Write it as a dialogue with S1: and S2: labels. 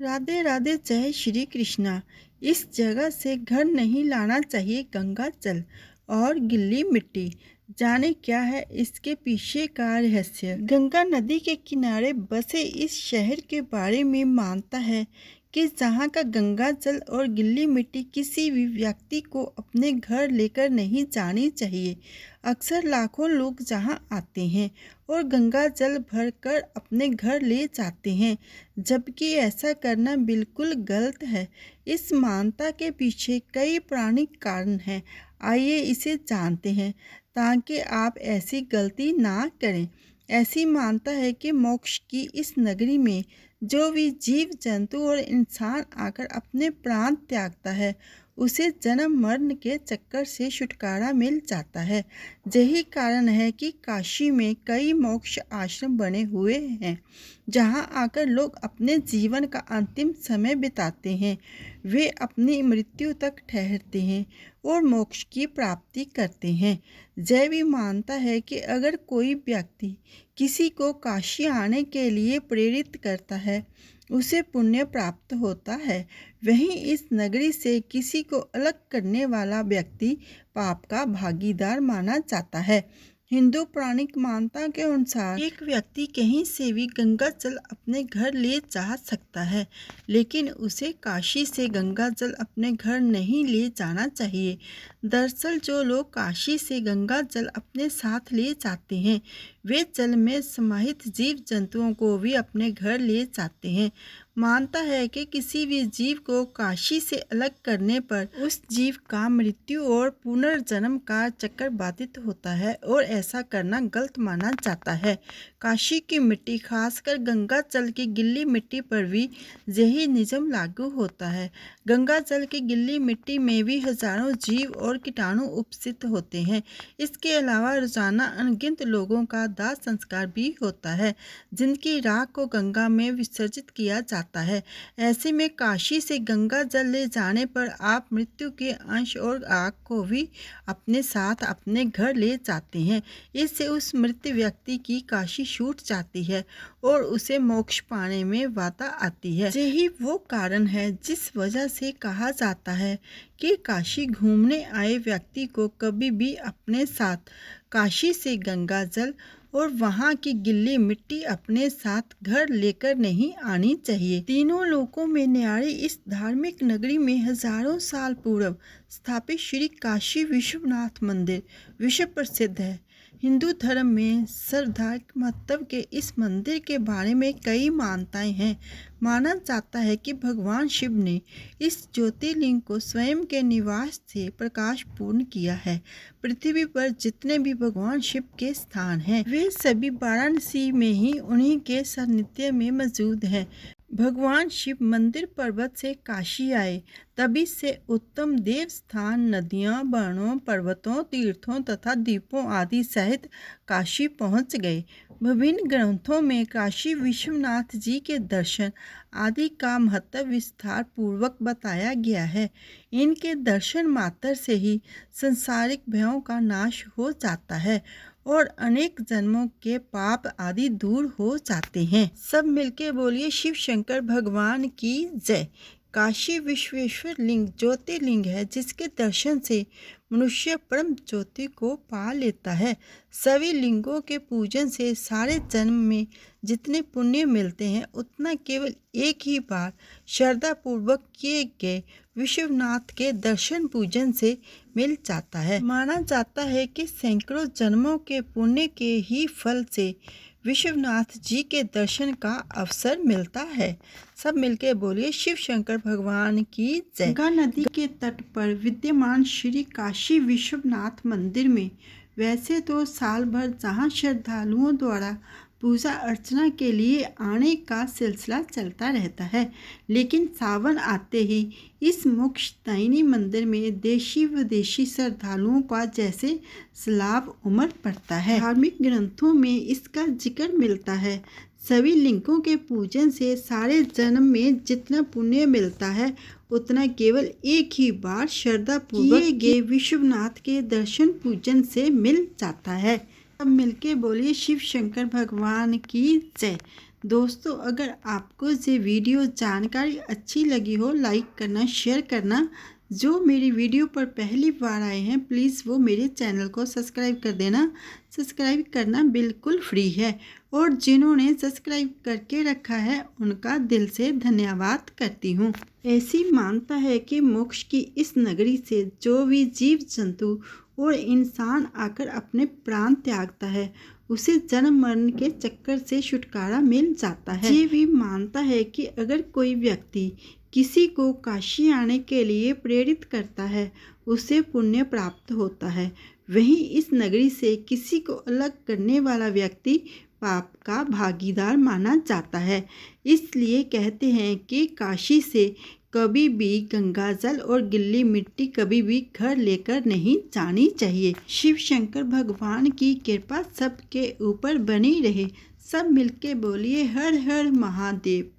S1: राधे राधे, जय श्री कृष्णा। इस जगह से घर नहीं लाना चाहिए गंगा जल और गिल्ली मिट्टी। जाने क्या है इसके पीछे का रहस्य। गंगा नदी के किनारे बसे इस शहर के बारे में मानता है कि जहाँ का गंगा जल और गिल्ली मिट्टी किसी भी व्यक्ति को अपने घर लेकर नहीं जानी चाहिए। अक्सर लाखों लोग जहाँ आते हैं और गंगा जल भरकर अपने घर ले जाते हैं, जबकि ऐसा करना बिल्कुल गलत है। इस मान्यता के पीछे कई पौराणिक कारण हैं। आइए इसे जानते हैं ताकि आप ऐसी गलती ना करें। ऐसी मान्यता है कि मोक्ष की इस नगरी में जो भी जीव जंतु और इंसान आकर अपने प्राण त्यागता है, उसे जन्म मरण के चक्कर से छुटकारा मिल जाता है। यही कारण है कि काशी में कई मोक्ष आश्रम बने हुए हैं, जहां आकर लोग अपने जीवन का अंतिम समय बिताते हैं। वे अपनी मृत्यु तक ठहरते हैं और मोक्ष की प्राप्ति करते हैं। यह भी मानता है कि अगर कोई व्यक्ति किसी को काशी आने के लिए प्रेरित करता है, उसे पुण्य प्राप्त होता है। वहीं इस नगरी से किसी को अलग करने वाला व्यक्ति पाप का भागीदार माना जाता है। हिंदू पौराणिक मान्यता के अनुसार एक व्यक्ति कहीं से भी गंगा जल अपने घर ले जा सकता है, लेकिन उसे काशी से गंगा जल अपने घर नहीं ले जाना चाहिए। दरअसल जो लोग काशी से गंगा जल अपने साथ ले जाते हैं, वे जल में समाहित जीव जंतुओं को भी अपने घर ले जाते हैं। मानता है कि किसी भी जीव को काशी से अलग करने पर उस जीव का मृत्यु और पुनर्जन्म का चक्कर बाधित होता है और ऐसा करना गलत माना जाता है। काशी की मिट्टी, खासकर गंगा जल की गिल्ली मिट्टी पर भी यही नियम लागू होता है। गंगा जल की गिल्ली मिट्टी में भी हजारों जीव और कीटाणु उपस्थित होते हैं। इसके अलावा रोजाना अनगिनत लोगों का दाह संस्कार भी होता है, जिनकी राख को गंगा में विसर्जित किया जाता है। ऐसे में काशी से गंगा जल ले जाने पर आप मृत्यु के अंश और आग को भी अपने साथ अपने घर ले जाते हैं। इससे उस मृत व्यक्ति की काशी छूट जाती है और उसे मोक्ष पाने में बाधा आती है। यही वो कारण है जिस वजह से कहा जाता है कि काशी घूमने आए व्यक्ति को कभी भी अपने साथ काशी से गंगा जल और वहाँ की गिल्ली मिट्टी अपने साथ घर लेकर नहीं आनी चाहिए। तीनों लोकों में न्यारी इस धार्मिक नगरी में हजारों साल पूर्व स्थापित श्री काशी विश्वनाथ मंदिर विश्व प्रसिद्ध है। हिंदू धर्म में श्रद्धार्थ महत्व के इस मंदिर के बारे में कई मान्यताएं हैं। माना जाता है कि भगवान शिव ने इस ज्योतिर्लिंग को स्वयं के निवास से प्रकाशपूर्ण किया है। पृथ्वी पर जितने भी भगवान शिव के स्थान हैं, वे सभी वाराणसी में ही उन्हीं के सानिध्य में मौजूद हैं। भगवान शिव मंदिर पर्वत से काशी आए, तभी से उत्तम देव स्थान नदियों, वनों, पर्वतों, तीर्थों तथा द्वीपों आदि सहित काशी पहुंच गए। विभिन्न ग्रंथों में काशी विश्वनाथ जी के दर्शन आदि का महत्व विस्तार पूर्वक बताया गया है। इनके दर्शन मात्र से ही संसारिक भयों का नाश हो जाता है और अनेक जन्मों के पाप आदि दूर हो जाते हैं। सब मिलके बोलिए शिव शंकर भगवान की जय। काशी विश्वेश्वर लिंग ज्योतिर्लिंग है, जिसके दर्शन से मनुष्य परम ज्योति को पा लेता है। सभी लिंगों के पूजन से सारे जन्म में जितने पुण्य मिलते हैं, उतना केवल एक ही बार श्रद्धा पूर्वक किए गए विश्वनाथ के दर्शन पूजन से मिल जाता है। माना जाता है कि सैकड़ों जन्मों के पुण्य के ही फल से विश्वनाथ जी के दर्शन का अवसर मिलता है। सब मिलके बोलिए शिव शंकर भगवान की जय। गंगा नदी के तट पर विद्यमान श्री काशी विश्वनाथ मंदिर में वैसे तो साल भर जहाँ श्रद्धालुओं द्वारा पूजा अर्चना के लिए आने का सिलसिला चलता रहता है, लेकिन सावन आते ही इस मोक्षदायिनी मंदिर में देशी विदेशी श्रद्धालुओं का जैसे सैलाब उमड़ पड़ता है। धार्मिक ग्रंथों में इसका जिक्र मिलता है। सभी लिंगों के पूजन से सारे जन्म में जितना पुण्य मिलता है, उतना केवल एक ही बार श्रद्धा पूर्वक किए विश्वनाथ के दर्शन पूजन से मिल जाता है। सब मिलके बोलिए शिव शंकर भगवान की जय। दोस्तों, अगर आपको ये वीडियो जानकारी अच्छी लगी हो, लाइक करना, शेयर करना। जो मेरी वीडियो पर पहली बार आए हैं, प्लीज़ वो मेरे चैनल को सब्सक्राइब कर देना। सब्सक्राइब करना बिल्कुल फ्री है, और जिन्होंने सब्सक्राइब करके रखा है उनका दिल से धन्यवाद करती हूँ। ऐसी मानता है कि मोक्ष की इस नगरी से जो भी जीव जंतु और इंसान आकर अपने प्राण त्यागता है, उसे जन्म मरण के चक्कर से छुटकारा मिल जाता है। ये भी मानता है कि अगर कोई व्यक्ति किसी को काशी आने के लिए प्रेरित करता है, उसे पुण्य प्राप्त होता है। वहीं इस नगरी से किसी को अलग करने वाला व्यक्ति पाप का भागीदार माना जाता है। इसलिए कहते हैं कि काशी से कभी भी गंगा जल और गिल्ली मिट्टी कभी भी घर लेकर नहीं जानी चाहिए। शिव शंकर भगवान की कृपा सबके ऊपर बनी रहे। सब मिलके बोलिए हर हर महादेव।